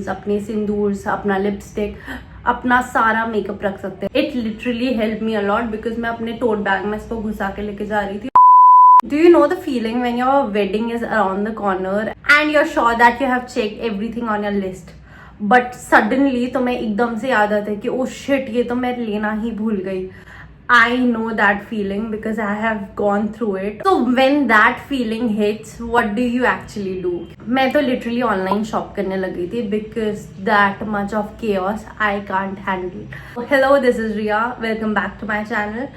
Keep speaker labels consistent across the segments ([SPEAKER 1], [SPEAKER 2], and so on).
[SPEAKER 1] अपने सिंदूर, अपना लिपस्टिक, अपना सारा मेकअप रख सकते हैं. It literally help me a lot because मैं अपने टोट बैग में इसको घुसा के लेके जा रही थी. Do you know the feeling when your wedding is around the corner and you're sure that you have checked everything on your list, but suddenly तुम्हें एकदम से याद आता है कि oh shit ये तो मैं लेना ही भूल गई. I know that feeling because I have gone through it. So when that feeling hits, what do you actually do? मैं तो literally online shop करने लगी थी because that much of chaos I can't handle. Hello, this is Riya. Welcome back to my channel.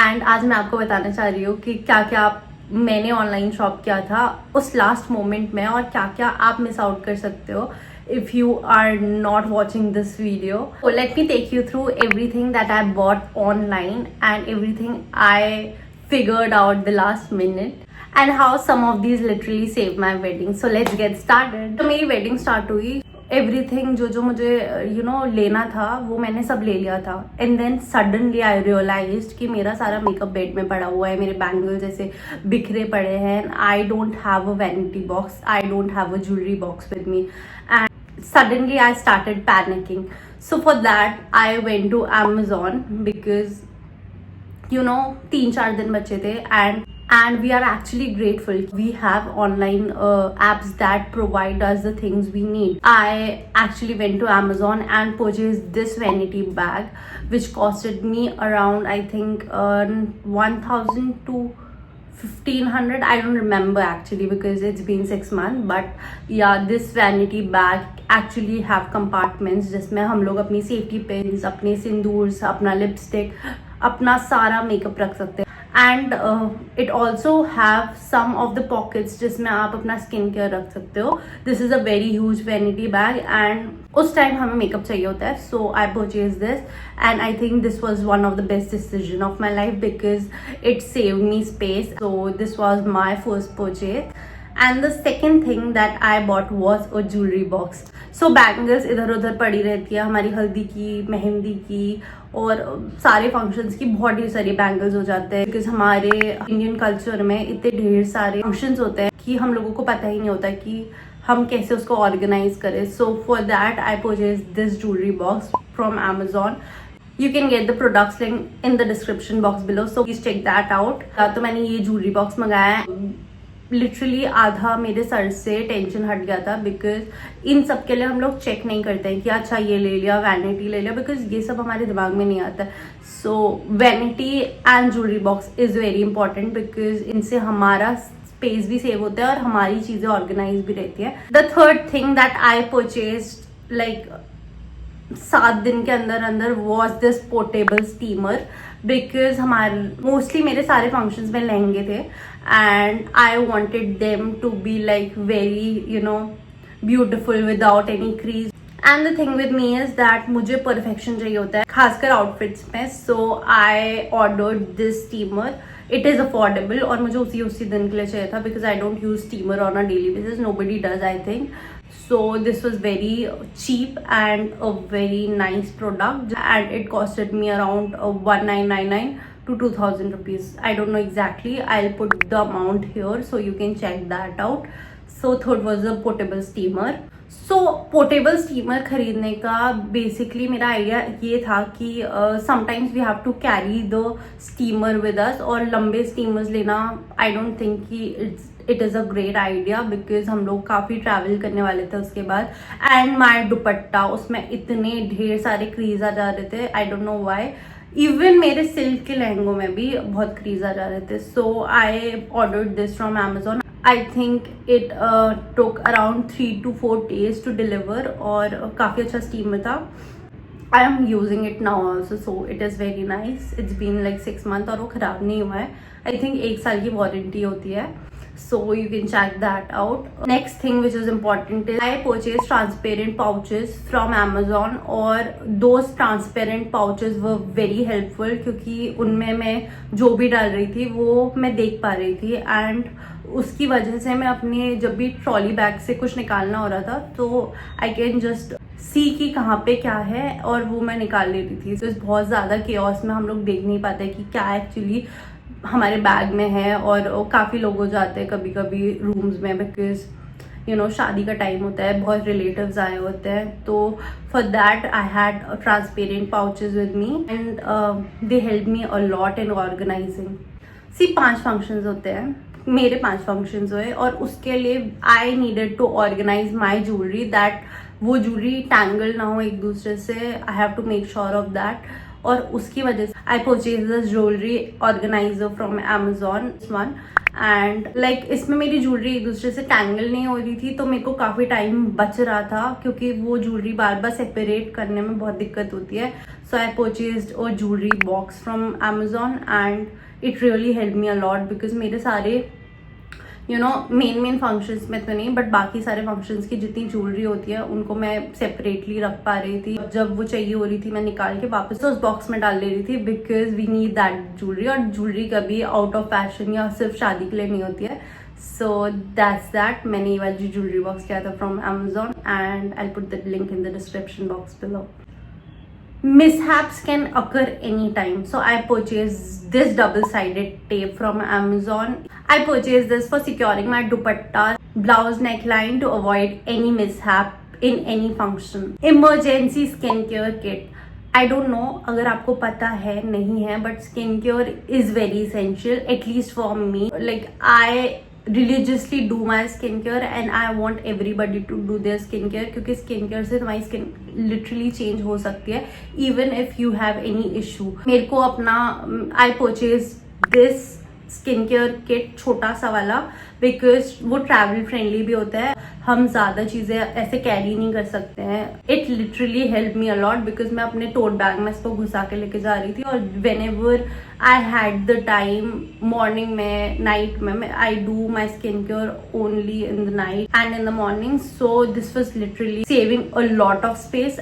[SPEAKER 1] And आज मैं आपको बताना चाह रही हूँ कि क्या क्या मैंने ऑनलाइन शॉप किया था उस लास्ट मोमेंट में और क्या क्या आप मिस आउट कर सकते हो if you are not watching this video. So let me take you through everything that I bought online and everything I figured out the last minute and how some of these literally saved my wedding. So let's get started. तो मेरी wedding start हुई, everything जो मुझे लेना था वो मैंने सब ले लिया था. And then suddenly I realized कि मेरा सारा मेकअप बेड में पड़ा हुआ है, मेरे बैंगल्स जैसे बिखरे पड़े हैं. I don't have a vanity box, I don't have a jewelry box with me. And suddenly I started panicking. So for that I went to Amazon because 3-4 दिन बचे थे and we are actually grateful we have online apps that provide us the things we need. I actually went to Amazon and purchased this vanity bag which costed me around I think 1,000 to 1,500. I don't remember actually because it's been 6 months, but yeah, this vanity bag actually have compartments जिसमें हम लोग अपनी safety pins, अपने सिंदूर, अपना lipstick, अपना सारा makeup रख सकते हैं. And it also have some of the pockets जिसमें आप अपना स्किन केयर रख सकते हो. This is a very huge vanity bag and उस टाइम हमें मेकअप चाहिए होता है. So I purchase this and I think this was one of the best decision of my life because it save me space. So this was my first purchase. And the second thing that I bought was a jewelry box. So bangles इधर उधर पड़ी रहती है, हमारी हल्दी की, मेहंदी की और सारे फंक्शंस की बहुत ढेर सारी बैंगल्स हो जाते हैं बिकॉज हमारे इंडियन कल्चर में इतने ढेर सारे फंक्शंस होते हैं कि हम लोगों को पता ही नहीं होता कि हम कैसे उसको ऑर्गेनाइज करें. सो for that I purchase this jewellery box from Amazon. You can get the products link in the description box below, so please check that out. तो मैंने ये ज्वेलरी बॉक्स मंगाया है. लिटरली आधा मेरे सर से टेंशन हट गया था बिकॉज इन सब के लिए हम लोग चेक नहीं करते हैं कि अच्छा ये ले लिया, वैनिटी ले लिया, बिकॉज ये सब हमारे दिमाग में नहीं आता. So vanity and jewellery box is very important because इनसे हमारा स्पेस भी सेव होता है और हमारी चीजें ऑर्गेनाइज भी रहती है. The third thing that I purchase like 7 दिन के अंदर was this portable steamer because हमारे मोस्टली मेरे सारे फंक्शंस में लहंगे थे and I wanted them to be like very beautiful without any crease. And the thing with me is that मुझे परफेक्शन चाहिए होता है खासकर आउटफिट्स में. So I ordered this steamer. It is affordable और मुझे उसी दिन के लिए चाहिए था because I don't use steamer on a daily basis. Nobody does I think. So this was very cheap and a very nice product and it costed me around 1999 to 2,000 rupees. I don't know exactly. I'll put the amount here so you can check that out. So third was a portable steamer. So portable steamer खरीदने का basically मेरा idea ये था कि sometimes we have to carry the steamer with us और लंबे steamers लेना I don't think कि it is a great idea because हम लोग काफ़ी ट्रैवल करने वाले थे उसके बाद. एंड माई दुपट्टा उसमें इतने ढेर सारे क्रीज आ जा रहे थे. I don't know why. Even मेरे सिल्क के लहंगों में भी बहुत क्रीज आ जा रहे थे. So I ordered this from Amazon. I think it took around 3 to 4 days to deliver और काफ़ी अच्छा स्टीमर था. I am using it now also, so it is very nice. It's been like 6 months और वो ख़राब नहीं हुआ है. I think 1 साल की वारंटी होती है. So you can check that out. Next thing which is important is I purchased transparent pouches from Amazon और those transparent pouches were very helpful क्योंकि उनमें मैं जो भी डाल रही थी वो मैं देख पा रही थी एंड उसकी वजह से मैं अपने जब भी ट्रॉली बैग से कुछ निकालना हो रहा था तो आई कैन जस्ट सी कि कहाँ पे क्या है और वो मैं निकाल लेती थी. तो बहुत ज़्यादा केओस में हम लोग देख नहीं पाते कि क्या एक्चुअली हमारे बैग में है और काफ़ी लोग हो जाते हैं कभी कभी रूम्स में बिकॉज शादी का टाइम होता है, बहुत रिलेटिव्स आए होते हैं, तो for that I had transparent pouches with me and they help me a lot in organizing. 5 functions होते हैं, मेरे 5 फंक्शंस हुए, और उसके लिए I needed to organize my jewellery that वो ज्वेलरी टैंगल ना हो एक दूसरे से। I have to make sure of that, और उसकी वजह से I purchase this jewellery organizer from Amazon one. And like इसमें मेरी ज्वेलरी एक दूसरे से टैंगल नहीं हो रही थी, तो मेरे को काफ़ी टाइम बच रहा था, क्योंकि वो ज्वेलरी बार बार सेपरेट करने में बहुत दिक्कत होती है। So I purchased a jewellery box from Amazon and it really help me a lot, because मेरे सारे मेन फंक्शंस में तो नहीं, बट बाकी सारे फंक्शंस की जितनी ज्वेलरी होती है उनको मैं सेपरेटली रख पा रही थी। जब वो चाहिए हो रही थी मैं निकाल के वापस तो उस बॉक्स में डाल ले रही थी, because we need that jewellery. और ज्वेलरी कभी आउट ऑफ फैशन या सिर्फ शादी के लिए नहीं होती है। So that's that. मैंने ये वाली ज्वेलरी बॉक्स किया था from Amazon and I put the link in the description box below. Mishaps can occur anytime, so I purchased this double-sided tape from Amazon. I purchased this for securing my dupatta blouse neckline to avoid any mishap in any function. Emergency skincare kit. I don't know अगर आपको पता है नहीं है, but skincare is very essential, at least for me. Like I religiously do my skincare and I want everybody to do their skincare, क्योंकि skincare से तुम्हारी skin literally change हो सकती है even if you have any issue. मेरे को अपना I purchased this skincare kit छोटा सा वाला, बिकॉज वो ट्रैवल फ्रेंडली भी होता है, हम ज़्यादा चीज़ें ऐसे कैरी नहीं कर सकते हैं. It literally help me a lot, because मैं अपने टोट बैग में इसको घुसा के लेके जा रही थी, और whenever I had the time, morning में, नाइट में, I do my skin care only in the night and in the morning. So this was literally saving a lot of space.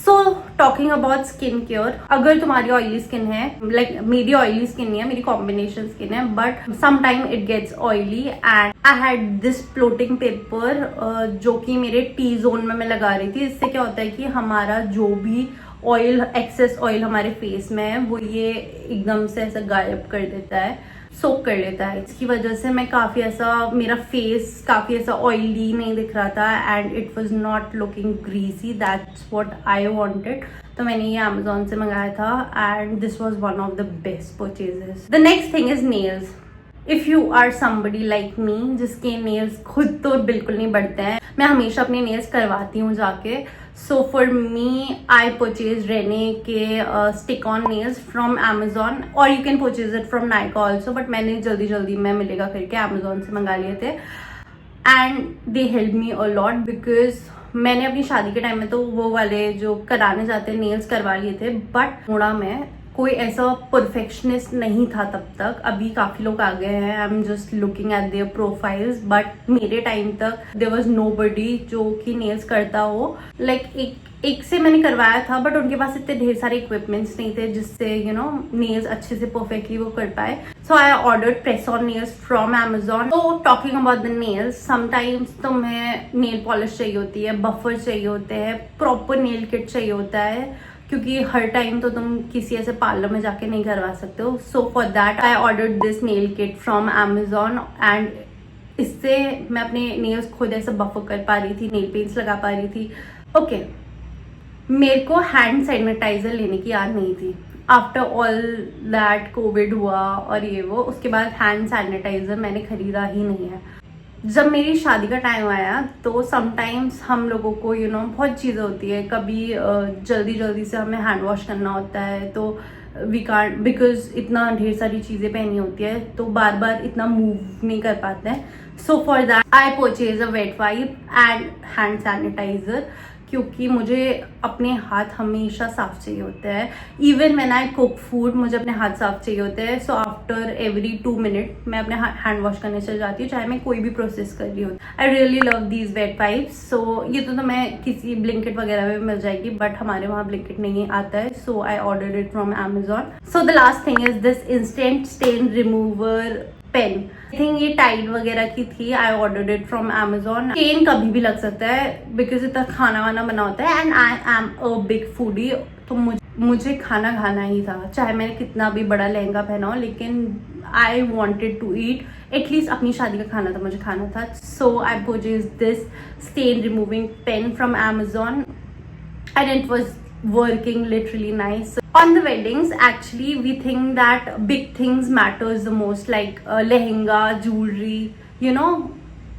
[SPEAKER 1] So talking about skin care, अगर तुम्हारी oily skin है, like मेरी oily skin नहीं है, मेरी combination skin है, but sometime it gets oily and I had this floating paper जो कि मेरे टी जोन में मैं लगा रही थी. इससे क्या होता है कि हमारा जो भी ऑयल, एक्सेस ऑयल हमारे फेस में है, वो ये एकदम से ऐसा गायब कर देता है, सोक कर लेता है. इसकी वजह से मैं काफ़ी ऐसा, मेरा फेस काफ़ी ऐसा ऑयली नहीं दिख रहा था and it was not looking greasy. That's what I wanted. तो मैंने ये Amazon से मंगाया था and this was one of the best purchases. The next thing is nails. If you are somebody like me जिसके नेल्स खुद तो बिल्कुल नहीं बढ़ते हैं, मैं हमेशा अपने नेल्स करवाती हूँ जाके. So for me I purchase Renee के stick on nails from Amazon, और you can purchase it from Nykaa also, but मैंने जल्दी में मिलेगा करके Amazon से मंगा लिए थे and they help me a lot, because मैंने अपनी शादी के टाइम में तो वो वाले जो कराने जाते हैं नेल्स करवा लिए थे, बट थोड़ा मैं कोई ऐसा परफेक्शनिस्ट नहीं था तब तक. अभी काफ़ी लोग आ गए हैं, I am just looking at there profiles, but मेरे टाइम तक देयर वाज नोबडी जो कि नेल्स करता हो. लाइक एक से मैंने करवाया था, बट उनके पास इतने ढेर सारे इक्विपमेंट्स नहीं थे जिससे नेल्स अच्छे से परफेक्टली वो कर पाए. So I ordered press on nails from Amazon. तो talking about the nails, sometimes तुम्हें नेल पॉलिश चाहिए होती है, बफर चाहिए होते हैं, प्रॉपर नेल किट चाहिए होता है, क्योंकि हर टाइम तो तुम किसी ऐसे पार्लर में जाके नहीं करवा सकते हो. सो for that I ordered this nail kit from Amazon and इससे मैं अपने नेल्स खुद ऐसे बफर कर पा रही थी, नेल पेंट्स लगा पा रही थी. ओके, मेरे को हैंड सैनिटाइजर लेने की याद नहीं थी. आफ्टर ऑल दैट कोविड हुआ और ये वो, उसके बाद हैंड सैनिटाइजर मैंने खरीदा ही नहीं है. जब मेरी शादी का टाइम आया तो समटाइम्स हम लोगों को बहुत चीज़ें होती है, कभी जल्दी से हमें हैंड वॉश करना होता है, तो वी कांट, बिकॉज इतना ढेर सारी चीज़ें पहनी होती है, तो बार इतना मूव नहीं कर पाते हैं. So for that I purchase a wet wipe and hand sanitizer, क्योंकि मुझे अपने हाथ हमेशा साफ चाहिए होते हैं. Even when I cook food मुझे अपने हाथ साफ चाहिए होते हैं. सो आफ्टर एवरी 2 मिनट मैं अपने हैंड वॉश करने चल जाती हूँ, चाहे मैं कोई भी प्रोसेस कर रही हूँ. I really love these wet wipes. So ये तो मैं किसी ब्लिंकिट वगैरह में मिल जाएगी, बट हमारे वहाँ ब्लिंकिट नहीं आता है. So I ordered it from Amazon. So the last thing is this instant stain remover pen. I think ये टाइड वगैरह की थी. I ordered it from Amazon. Pen कभी भी लग सकता है बिकॉज इतना खाना वाना बना होता है and I am a big foodie, तो मुझे खाना खाना ही था, चाहे मैंने कितना भी बड़ा लहंगा पहना हो, लेकिन I wanted to eat at least. अपनी शादी का खाना था, मुझे खाना था। So I purchase this stain removing pen from Amazon and it was working literally nice. On the weddings, actually we think that big things matters the most, like lehenga, jewelry, you know,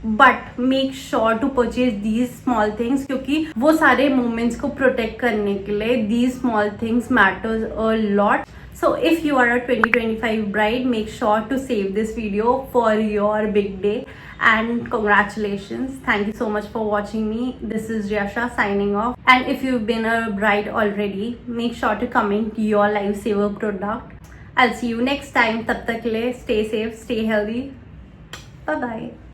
[SPEAKER 1] but make sure to purchase these small things क्योंकि वो सारे moments को protect करने के लिए these small things matters a lot. So if you are a 2025 bride, make sure to save this video for your big day. And congratulations, thank you so much for watching me. This is Riyasha signing off. And if you've been a bride already, make sure to comment your lifesaver product. I'll see you next time. Tab tak ke liye stay safe, stay healthy. Bye bye.